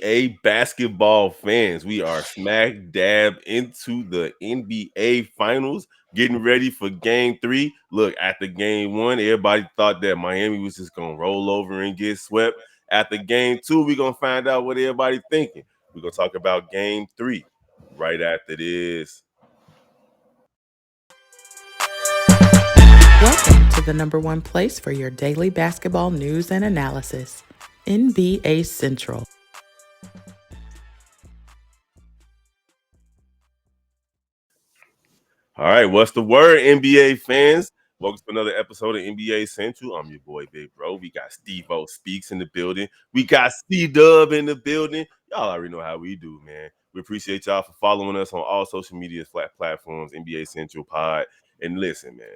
NBA basketball fans. We are smack dab into the NBA finals, getting ready for game 3. Look, after game 1, everybody thought that Miami was just going to roll over and get swept. After game 2, we're going to find out what everybody's thinking. We're going to talk about game 3 right after this. Welcome to the number one place for your daily basketball news and analysis, NBA Central. All right, what's the word, NBA fans? Welcome to another episode of NBA Central. I'm your boy, Big Bro. We got Steve-O Speaks in the building. We got C-Dub in the building. Y'all already know how we do, man. We appreciate y'all for following us on all social media platforms, NBA Central Pod. And listen, man,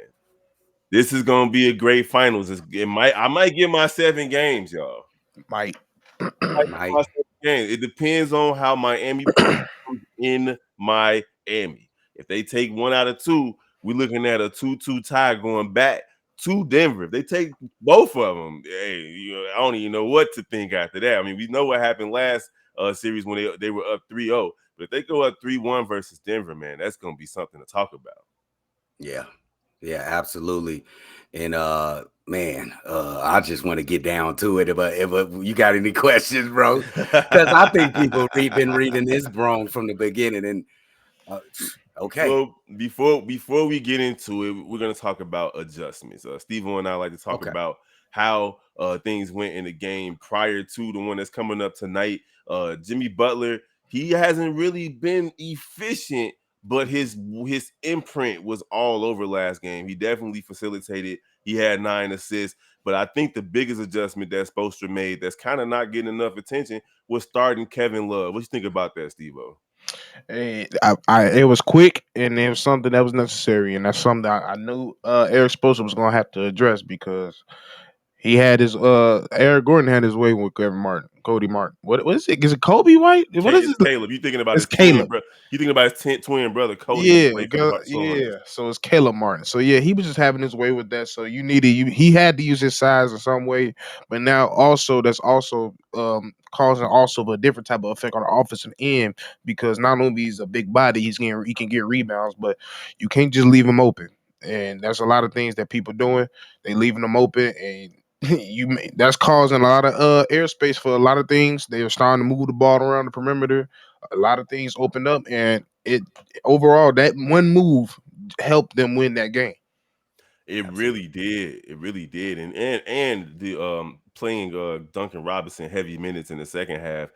this is gonna be a great finals. I might get my 7 games, y'all. Might. It depends on how Miami performs in Miami. If they take 1 out of 2, we're looking at a 2-2 tie going back to Denver. If they take both of them, hey, I don't even know what to think after that. I mean, we know what happened last series when they were up 3-0. But if they go up 3-1 versus Denver, man, that's going to be something to talk about. Yeah, absolutely. And man, I just want to get down to it. But if you got any questions, bro, because I think people been reading this wrong from the beginning. And okay. Well, before we get into it, we're gonna talk about adjustments. Steve and I like to talk about how things went in the game prior to the one that's coming up tonight. Jimmy Butler, he hasn't really been efficient, but his imprint was all over last game. He definitely facilitated. He had 9 assists, but I think the biggest adjustment that Spoelstra made that's kind of not getting enough attention was starting Kevin Love. What you think about that, Steve-O? It was quick, and it was something that was necessary, and that's something I knew Eric Spoelstra was going to have to address because he had his Eric Gordon had his way with Cody Martin. What is it? Is it Kobe White? What is it? Caleb. You thinking about It's his twin Caleb. brother? You thinking about his twin brother Cody? Yeah, Played for the Hornets. So it's Caleb Martin. So yeah, he was just having his way with that. So he had to use his size in some way, but now also that's also causing also a different type of effect on the offensive end because not only he's a big body, he can get rebounds, but you can't just leave him open. And there's a lot of things that people doing. They leaving them open and that's causing a lot of airspace for a lot of things. They're starting to move the ball around the perimeter. A lot of things opened up, and it overall that one move helped them win that game. It really did. It really did. And the playing Duncan Robinson heavy minutes in the second half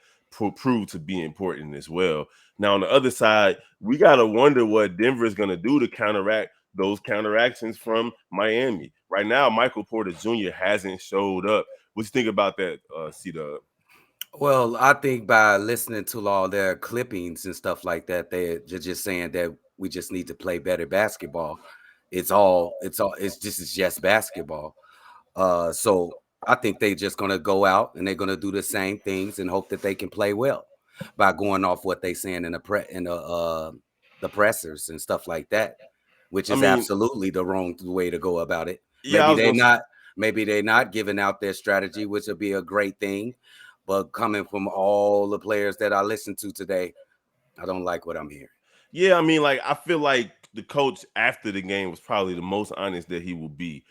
proved to be important as well. Now on the other side, we gotta wonder what Denver is gonna do to counteract those counteractions from Miami. Right now, Michael Porter Jr. hasn't showed up. What you think about that, C-Dub? Well, I think by listening to all their clippings and stuff like that, they're just saying that we just need to play better basketball. It's just basketball. So I think they're just gonna go out and they're gonna do the same things and hope that they can play well by going off what they saying in the pressers and stuff like that, which is absolutely the wrong way to go about it. Yeah, Maybe they're not giving out their strategy, which would be a great thing. But coming from all the players that I listened to today, I don't like what I'm hearing. Yeah, I mean, like I feel like the coach after the game was probably the most honest that he will be.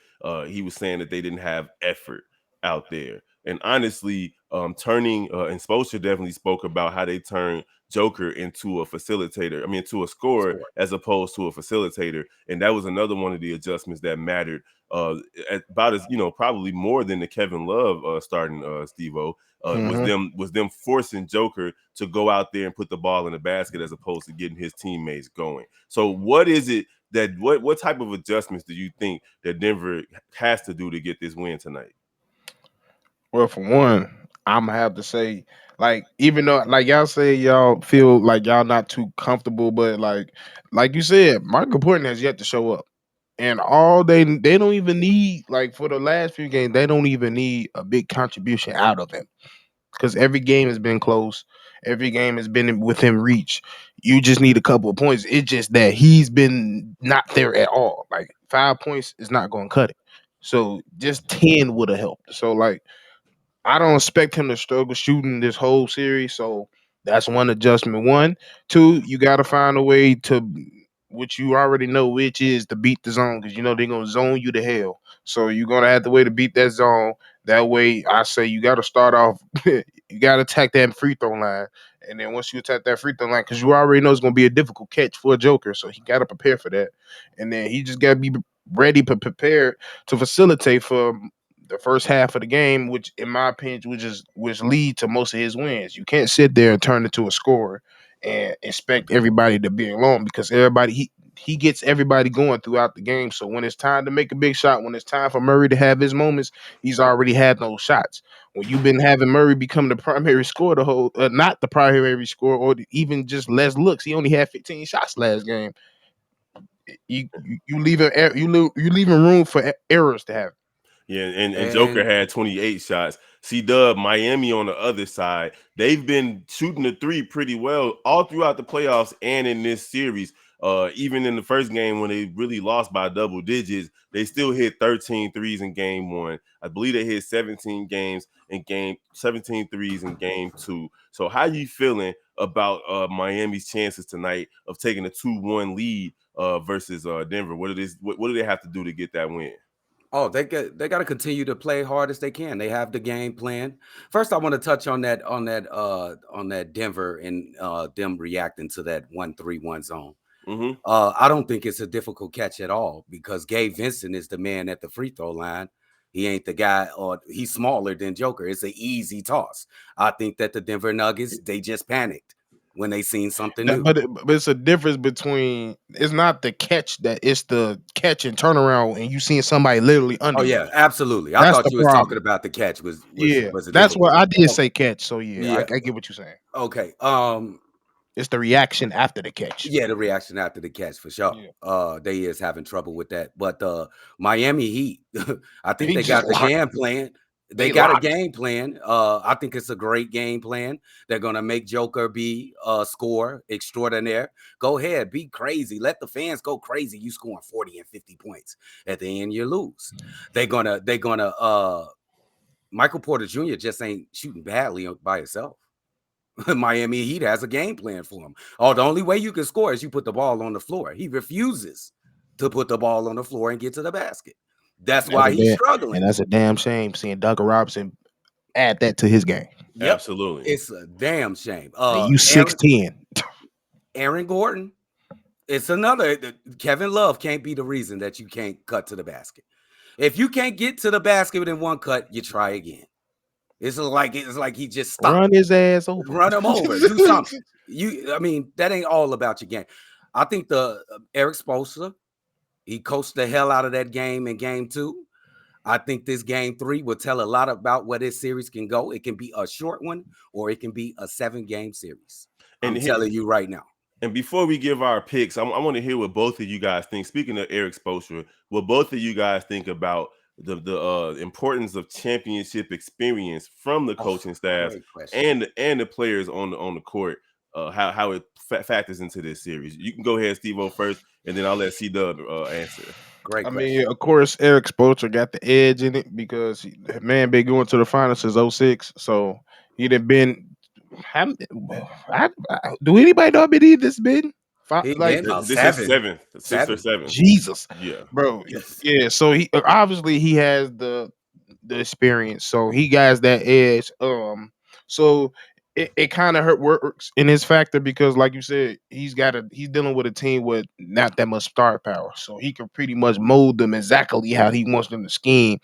He was saying that they didn't have effort out there, and honestly, turning and Spoelstra definitely spoke about how they turned Joker into a facilitator. I mean, to a scorer as opposed to a facilitator, and that was another one of the adjustments that mattered. About as probably more than the Kevin Love starting Steve-O. Was them forcing Joker to go out there and put the ball in the basket as opposed to getting his teammates going. So what is it that what type of adjustments do you think that Denver has to do to get this win tonight? Well, for one, I'm gonna have to say, like, even though, like y'all say, y'all feel like y'all not too comfortable, but like you said, Michael Portman has yet to show up, and all they don't even need like for the last few games, they don't even need a big contribution out of him because every game has been close. Every game has been within reach. You just need a couple of points. It's just that he's been not there at all. Like 5 points is not going to cut it. So just 10 would have helped. So like I don't expect him to struggle shooting this whole series. So that's one adjustment. One, two, you got to find a way to, which you already know, which is to beat the zone because you know they're gonna zone you to hell. So you're gonna have the way to beat that zone. That way, I say you got to start off. You got to attack that free throw line, and then once you attack that free throw line, because you already know it's gonna be a difficult catch for a Joker, so he got to prepare for that, and then he just got to be ready to prepare to facilitate for the first half of the game, which in my opinion, which lead to most of his wins. You can't sit there and turn it to a score and expect everybody to be alone because everybody he gets everybody going throughout the game. So when it's time to make a big shot, when it's time for Murray to have his moments, he's already had those shots. When you've been having Murray become the primary scorer, the whole not the primary scorer, or even just less looks. He only had 15 shots last game. You leaving you leaving room for errors to happen. Yeah, and Joker And had 28 shots. C Dub, Miami on the other side, they've been shooting the three pretty well all throughout the playoffs and in this series. Even in the first game when they really lost by double digits, they still hit 13 threes in game one. I believe they hit 17 threes in game two. So how you feeling about Miami's chances tonight of taking a 2-1 lead versus Denver? What do they have to do to get that win? oh, they got to continue to play hard as they can. They have the game plan. First, I want to touch on that Denver and them reacting to that 1-3-1 zone. Mm-hmm. I don't think it's a difficult catch at all because Gabe Vincent is the man at the free throw line. He ain't the guy, or he's smaller than Joker. It's an easy toss. I think that the Denver Nuggets, they just panicked when they seen something That, new. but it's a difference between it's not the catch that it's the catch and turnaround and you seeing somebody literally under Oh you. yeah, absolutely. I That's thought the you was talking problem. about the catch was was Yeah, was a that's what difficult. I did Oh, say catch. So yeah, yeah. I get what you're saying. Okay. It's the reaction after the catch. Yeah, the reaction after the catch for sure. Yeah, They is having trouble with that. But Miami Heat, I think he they just got the locked. game plan. They They got a locked. game plan. I think it's a great game plan. They're gonna make Joker be a score extraordinaire. Go ahead, be crazy. Let the fans go crazy. You scoring 40 and 50 points. At the end, you lose. They're gonna Michael Porter Jr. just ain't shooting badly by himself. Miami Heat has a game plan for him. Oh, the only way you can score is you put the ball on the floor. He refuses to put the ball on the floor and get to the basket. That's That's why a he's damn and struggling. that's a damn shame seeing Duncan Robinson add that to his game. Yep. Absolutely. It's a damn shame. And you Aaron 6'10". Aaron Gordon. It's another Kevin Love can't be the reason that you can't cut to the basket. If you can't get to the basket in one cut, you try again. It's like he just stopped. Run his ass over. Run him over. Do something. I mean, that ain't all about your game. I think the Eric Spoelstra, he coached the hell out of that game in game two. I think this game three will tell a lot about where this series can go. It can be a short one or it can be a 7-game series. And I'm telling you right now. And before we give our picks, I want to hear what both of you guys think. Speaking of Eric Spoelstra, what both of you guys think about the importance of championship experience from the Oh, coaching staffs great question. and the players on the court. How it factors into this series. You can go ahead, Steve-O, first, and then I'll let C Dub answer. Great I question. mean, of course, Eric Spoelstra got the edge in it because man been going to the finals since '06, so he'd have been. How, do anybody know how many this been? He Like been about This is seven. seventh, sixth or Seven. seventh. Jesus, Yeah. bro. Yeah, so he obviously he has the experience, so he has that edge. So it kind of hurt works in his factor because, like you said, he's dealing with a team with not that much star power, so he can pretty much mold them exactly how he wants them to scheme.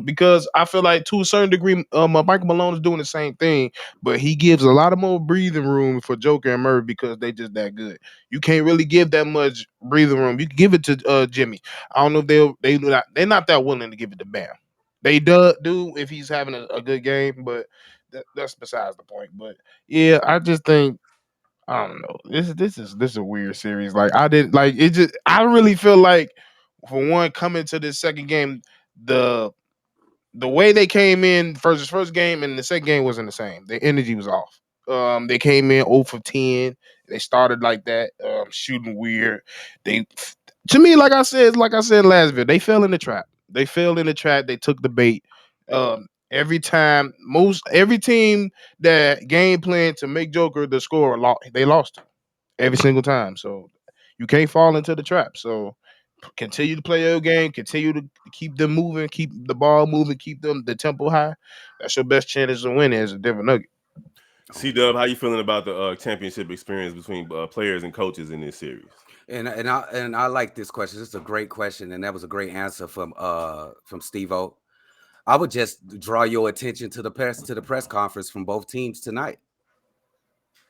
Because I feel like to a certain degree, Michael Malone is doing the same thing, but he gives a lot of more breathing room for Joker and Murray because they just that good. You can't really give that much breathing room. You can give it to Jimmy. I don't know if they're not that willing to give it to Bam. They do if he's having a good game, but that's besides the point. But yeah, I just think I don't know. This is a weird series. Like I did like it just I really feel like for one coming to this second game, the the way they came in first game and the second game wasn't the same. The energy was off. They came in 0 for 10. They started like that, shooting weird. They to me, like I said last video, they fell in the trap. They fell in the trap. They took the bait. Every team that game plan to make Joker the scorer, they lost him every single time. So you can't fall into the trap. So continue to play your game, continue to keep them moving, keep the ball moving, keep them the tempo high. That's your best chance of winning as a Denver Nugget. C Dub, how you feeling about the championship experience between players and coaches in this series? And I like this question. It's a great question, and that was a great answer from Steve O. I would just draw your attention to the press conference from both teams tonight.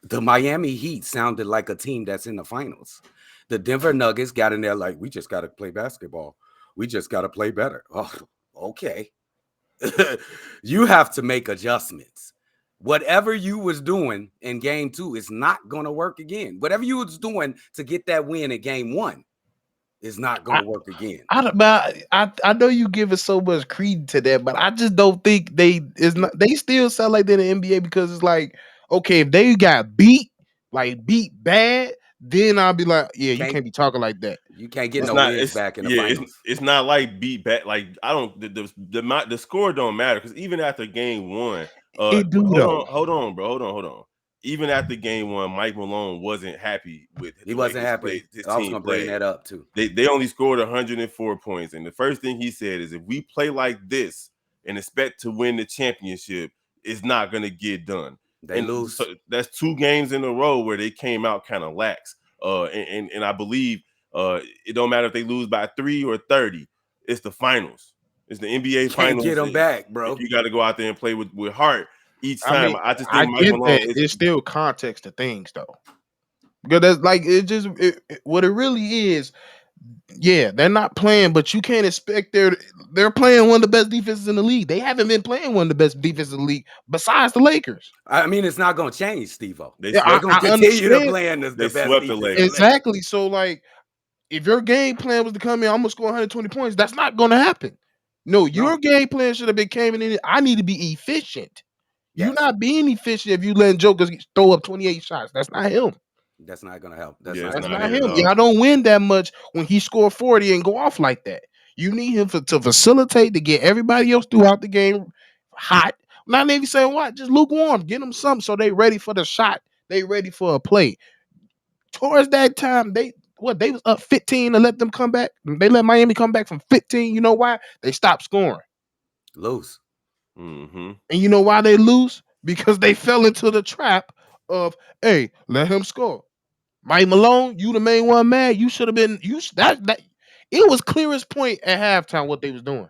The Miami Heat sounded like a team that's in the finals. The Denver Nuggets got in there like, we just got to play basketball. We just got to play better. Oh, okay. You have to make adjustments. Whatever you was doing in game 2 is not going to work again. Whatever you was doing to get that win in game 1 is not going I, to work again. I know you giving so much credence to that, but I just don't think they still sound like they're in the NBA because it's like, okay, if they got beat bad, then I'll be like, yeah, you Can't can't be talking like that. you can't get But It's no not. wins It's back in the yeah. finals. It's not like beat back. Like I don't. The score don't matter because even after game 1, it do hold though. on, hold on, bro, hold on. Even after game 1, Mike Malone wasn't happy with He the way wasn't happy. his I was team going to bring played. that up too. They only scored 104 points, and the first thing he said is, if we play like this and expect to win the championship, it's not gonna get done. They And so lose. that's 2 games in a row where they came out kind of lax. And I believe it don't matter if they lose by 3 or 30. It's the finals. It's the NBA Can't get finals. them back, And bro. you got to go out there and play with heart each I time. mean, I just I think Mike get Malone that. is. It's still context to things though. Because that's like what it really is. Yeah, they're not playing, but you can't expect they're playing one of the best defenses in the league. They haven't been playing one of the best defenses in the league besides the Lakers. I mean, it's not going to change, Steve-O. They Yeah, They're swept. going to I continue to understand play in the They best swept the defense in the Lakers. league. exactly. So like, if your game plan was to come in, I'm gonna score 120 points. That's not gonna happen. No, your No. game plan should have been coming in. I need to be efficient. You're Yes. not being efficient if you letting Jokers throw up 28 shots. That's not him. That's not going to help. That's Yeah, not it's That's going to not not it help. at him. all. Y'all don't win that much when he scored 40 and go off like that. You need him to facilitate to get everybody else throughout the game hot. Not even saying what, just lukewarm. Get them something so they ready for the shot. They ready for a play. Towards that time, they was up 15 to let them come back. They let Miami come back from 15. You know why? They stopped scoring. Lose. Mm-hmm. And you know why they lose? Because they fell into the trap of, hey, let him score. Mike Malone, you the main one mad. You should have been that it was clearest point at halftime what they was doing.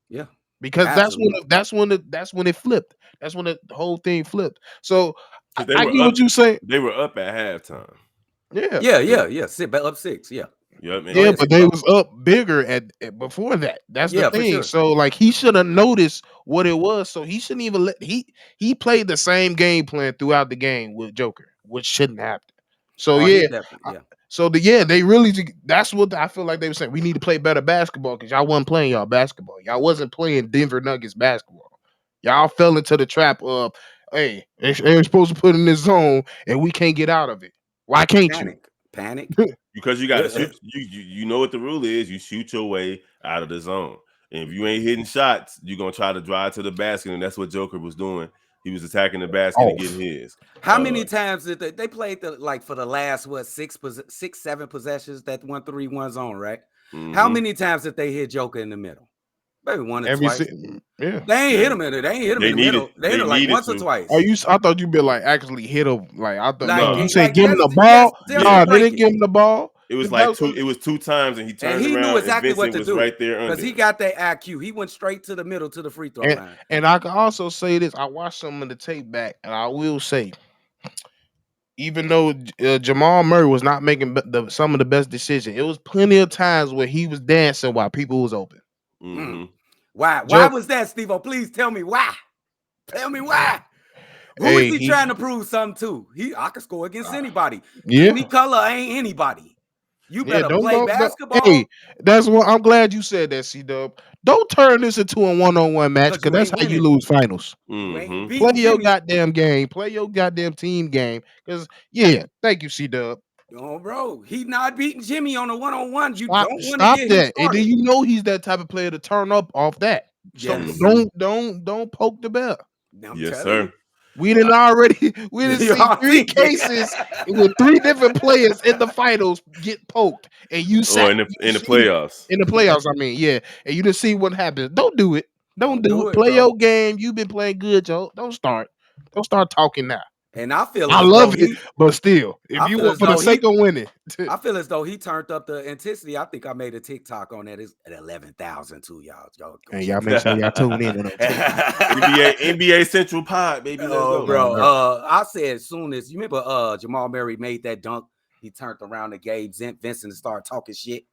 Yeah. Because Absolutely. that's when it flipped. That's when the whole thing flipped. So I, Because they I were get up. what you say. They were up at halftime. Yeah. Yeah, Yeah. yeah, yeah. Sit back up 6. Yeah. Yep. Go Yeah, ahead, but Steve. they was up bigger before that. That's the Yeah, for thing. sure. So like he should have noticed what it was. So he shouldn't even he played the same game plan throughout the game with Joker, which shouldn't happen. So Oh, he yeah, definitely. I- Yeah. they really that's what I feel like they were saying. We need to play better basketball because y'all wasn't playing y'all basketball. Y'all wasn't playing Denver Nuggets basketball. Y'all fell into the trap of, hey, they're supposed to put in this zone and we can't get out of it. Why can't you? Panic. Panic. Because you got to shoot. You know what the rule is. You shoot your way out of the zone. And if you ain't hitting shots, you're gonna try to drive to the basket, and that's what Joker was doing. He was attacking the basket and getting Off. his. How many times did they played like for the last 7 possessions that 1-3-1 zone, right? How Mm-hmm. many times did they hit Joker in the middle? Maybe one or Every twice. si- yeah. They ain't Yeah. hit him in it. They ain't hit him in They the needed. middle. They hit They him like needed once or to. Oh, twice. I thought you been like actually hit him. Like I thought Like no, No. you he said like give him the yes, ball. tell him to Yeah. No, they break didn't it. give him the ball. It was 'Cause that like was two. It was 2 times, and he And turned he knew around, and exactly what Vincent to was do right there because under he him. got that IQ. He went straight to the middle to the free throw and line. and I can also say this. I watched some of the tape back, and I will say, even though Jamal Murray was not making some of the best decisions, it was plenty of times where he was dancing while people was open. Mm. Mm-hmm. Why? Why Joke, was that, Steve-O? Please tell me why. Tell me why. Who is hey, he trying to prove something to? I can score against anybody. yeah, Jimmy Cutler ain't anybody. You yeah. better Don't play go. Hey, basketball that's what I'm glad you said that, C Dub. Don't turn this into a one-on-one match because because you that's ain't how you winning. lose finals. You ain't Mm-hmm. Play beating your Jimmy. goddamn game. Play your goddamn team game. Because yeah, thank you, C Dub. Oh, bro. He not beating Jimmy on a one-on-one. You Stop, don't want to stop get him that. And then started. you know he's that type of player to turn up off that. So Yes. Mhm. don't poke the bear. I'm Yes, telling you. sir. We didn't already we didn't You see all 3 see cases with 3 different players in the finals get poked, and you Or sat in you the see playoffs. in the playoffs. I mean, yeah, and you didn't see what happens. Don't do it. Don't Don't do do it. it, Play bro. your game. You've been playing good, Joe. Don't start. Don't start talking now. And I feel I as though love it, he but still, if I you feel want as for the though sake he of winning, I feel as though he turned up the intensity. I think I made a TikTok on that. It's at 11,000 too, y'all. Y'all go and y'all check make sure y'all tune in on TikTok. that. NBA Central Pod, baby. Let's Oh, go. Yes, bro. sir. I said as soon as you remember Jamal Murray made that dunk, he turned around and gave Vincent and started talking shit.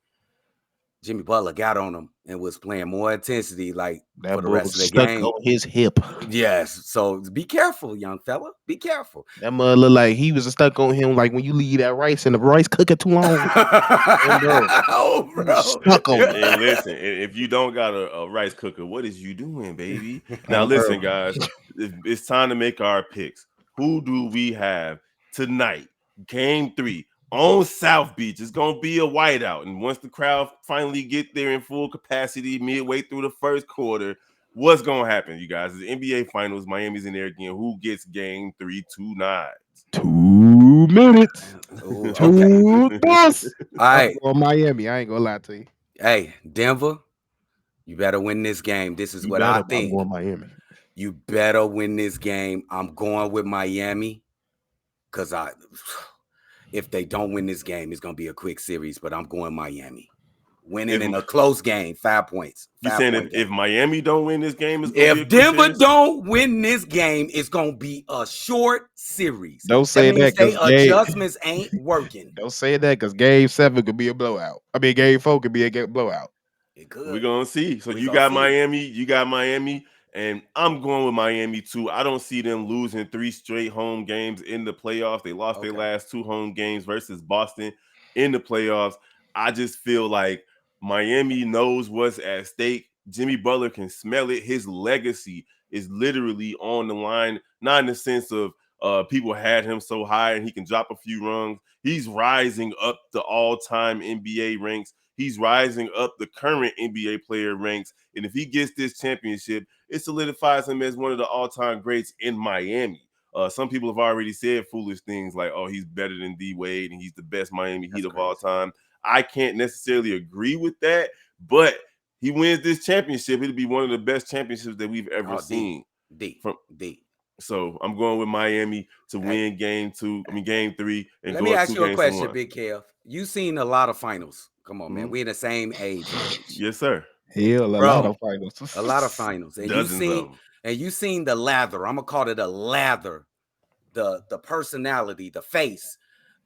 Jimmy Butler got on him and was playing more intensity like for That the bull rest of the stuck game. on his hip. Yes. So be careful, young fella. Be careful. That mother look like he was stuck on him, like when you leave that rice and the rice cooking too long. And bro, Oh, he was bro. stuck on him. And listen, if you don't got a rice cooker, what is you doing, baby? Now, And bro, listen, guys, it's time to make our picks. Who do we have tonight? Game 3 on South Beach. It's gonna be a whiteout, and once the crowd finally get there in full capacity, midway through the first quarter, what's gonna happen, you guys? The NBA Finals. Miami's in there again. Who gets Game 3 tonight? 2 minutes. Ooh, okay. 2 plus. All I'm right. going Miami. I ain't gonna lie to you. Hey, Denver, you better win this game. This is You what I better, but I'm think. going Miami. You better win this game. I'm going with Miami because if they don't win this game, it's gonna be a quick series. But I'm going Miami, winning If in a close game, 5 points, you 5 saying point if game. Miami don't win this game, it's gonna be a If quick Denver series. don't win this game, it's gonna be a short series. Don't That say means that they because adjustments ain't working. don't say that because game 7 could be a blowout. I mean, game 4 could be a blowout. It We're could. gonna see. So We you gonna got see. Miami, and I'm going with Miami too. I don't see them losing 3 straight home games in the playoffs. They lost their Okay. last 2 home games versus Boston in the playoffs. I just feel like Miami knows what's at stake. Jimmy Butler can smell it. His legacy is literally on the line, not in the sense of people had him so high and he can drop a few rungs. He's rising up the all-time NBA ranks. He's rising up the current NBA player ranks. And if he gets this championship, it solidifies him as one of the all-time greats in Miami. Some people have already said foolish things like, oh, he's better than D Wade and he's the best Miami Heat That's of all crazy. time. I can't necessarily agree with that, but he wins this championship, it'll be one of the best championships that we've ever Oh, D, seen. D, From D. so I'm going with Miami to Hey, win game 3 and let go me up ask 2 you a games to question, 1. Big Kev. You seen a lot of finals. Come on, man. Mhm. We in the same age range, Yes, sir. Hell, a lot bro. of finals. A lot of finals, Dozens of them. and you seen the lather. I'm gonna call it a lather. The personality, the face,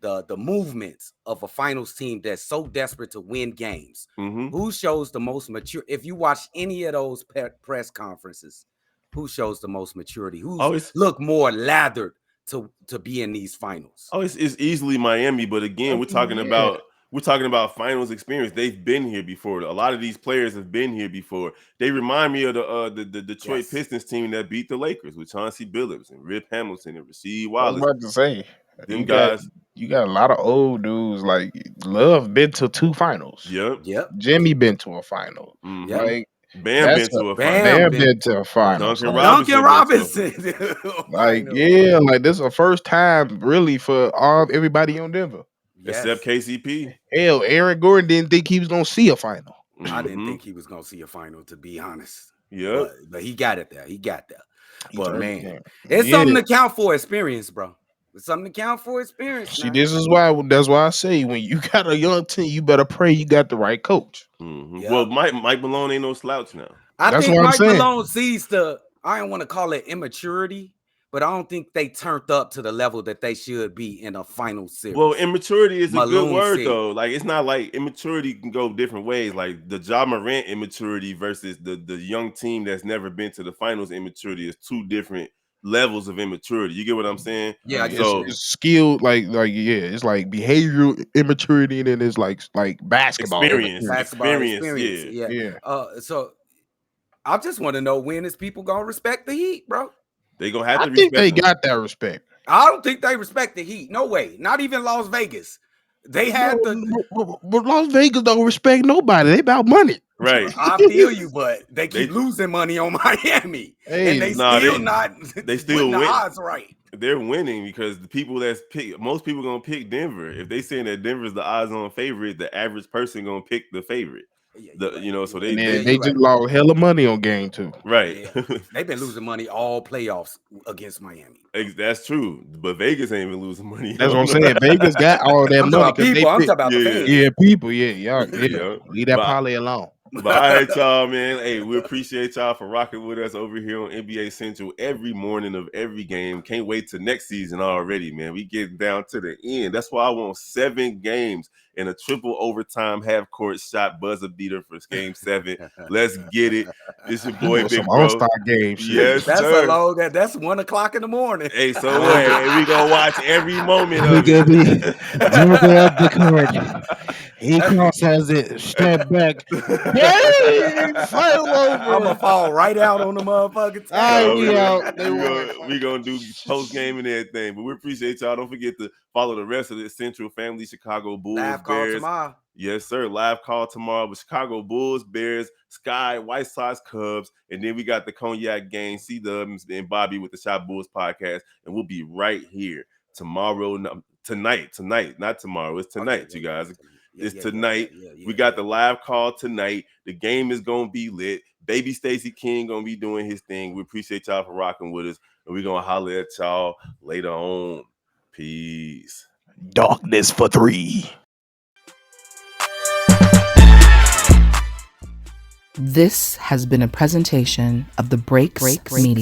the movements of a finals team that's so desperate to win games. Mm-hmm. Who shows the most mature? If you watch any of those press conferences, who shows the most maturity? Who's Oh, it's look more lathered to be in these finals? Oh, it's easily Miami, but again, I mean, yeah. we're talking about finals experience. They've been here before. A lot of these players have been here before. They remind me of the Detroit Yes, Pistons team that beat the Lakers with Chauncey Billups and Rip Hamilton and Rasheed I was Wallace. about to say Them you got guys. you got a lot of old dudes like Love been to 2 finals. Yep. yep, Jimmy been to a final. yep. Mm-hmm. Like Bam that's been to a final. Bam, Bam been been to a final. Duncan So Duncan Robinson been to a Robinson like finals. yeah, like this is the first time really for all everybody on Denver. except Yes, KCP. Hell, Aaron Gordon didn't think he was gonna see a final. I didn't Mm-hmm. think he was gonna see a final, to be honest. Yep. But he got it there. He got there. He But turned man, yeah. it's Yeah. something to count for experience, bro. It's something to count for experience See, now. this is why that's why I say when you got a young team, you better pray you got the right coach. Mm-hmm. Well, Yep. Mike Malone ain't no slouch now. I That's think what I'm Mike saying. Malone sees I don't want to call it immaturity, but I don't think they turned up to the level that they should be in a final Well, series. immaturity is a good Malone word said, though. Like it's not like immaturity can go different ways. Like the Ja Morant immaturity versus the young team that's never been to the finals immaturity is 2 different levels of immaturity. You get what I'm saying? yeah, I get what you're So It's saying. skilled, like yeah, it's like behavioral immaturity, and then it's like basketball immaturity. Basketball experience, experience. yeah. Yeah. Yeah, So I just want to know when is people gonna respect the Heat, bro? They gonna have I to think respect they them. got that respect. I don't think they respect the Heat. No way. Not even Las Vegas. They Bro, had the. but Las Vegas don't respect nobody. They about money. Right. I feel you, but they keep They losing money on Miami, Hey, and they nah, still they not they still putting the win. odds right. They're winning because the people that's pick most people gonna pick Denver. If they saying that Denver's the odds on favorite, the average person gonna pick the favorite. Yeah, you're The right. you know, You're so right. and they then Yeah, they you're just right. lost hella money on game 2. right. Yeah, they've been losing money all playoffs against Miami. That's true, but Vegas ain't even losing money. That's what I'm saying. Vegas got all that I'm talking money about because they people. I'm talking pick. about the Yeah, Yeah, fans. people. Yeah, y'all. Yeah, yeah. leave that But parlay alone. But all right, y'all, man. Hey, we appreciate y'all for rocking with us over here on NBA Central every morning of every game. Can't wait to next season already, man. We getting down to the end. That's why I want 7 games and a triple overtime half court shot buzzer beater for game 7. Let's get it. It's your He boy, wants some Big All Bro. Star game shit. Yes, That's a sir. low. That's 1 o'clock in the morning. Hey, so what? Hey, we gonna watch every moment He of gonna be dribbling up the court. He That's crosses it, step back, bang, fight I'm gonna over. fall right out on the motherfucking All right, table. No, we out. They won. we gonna do post game and everything. But we appreciate y'all. Don't forget to follow the rest of the Central Family, Chicago Bulls, Live call Bears. tomorrow. Yes, sir. Live call tomorrow with Chicago Bulls, Bears, Sky, White Sox, Cubs, and then we got the Cognac game, C Dubs and Bobby with the Shot Bulls podcast, and we'll be right here tomorrow, tonight, not tomorrow. It's Oh yeah, tonight, yeah, you yeah, guys. yeah, It's yeah, yeah, yeah, tonight. yeah, We yeah, got yeah, the yeah. live call tonight. The game is gonna be lit. Baby Stacey King gonna be doing his thing. We appreciate y'all for rocking with us, and we're gonna holler at y'all later on. Peace. Darkness for 3. This has been a presentation of the Breaks Media.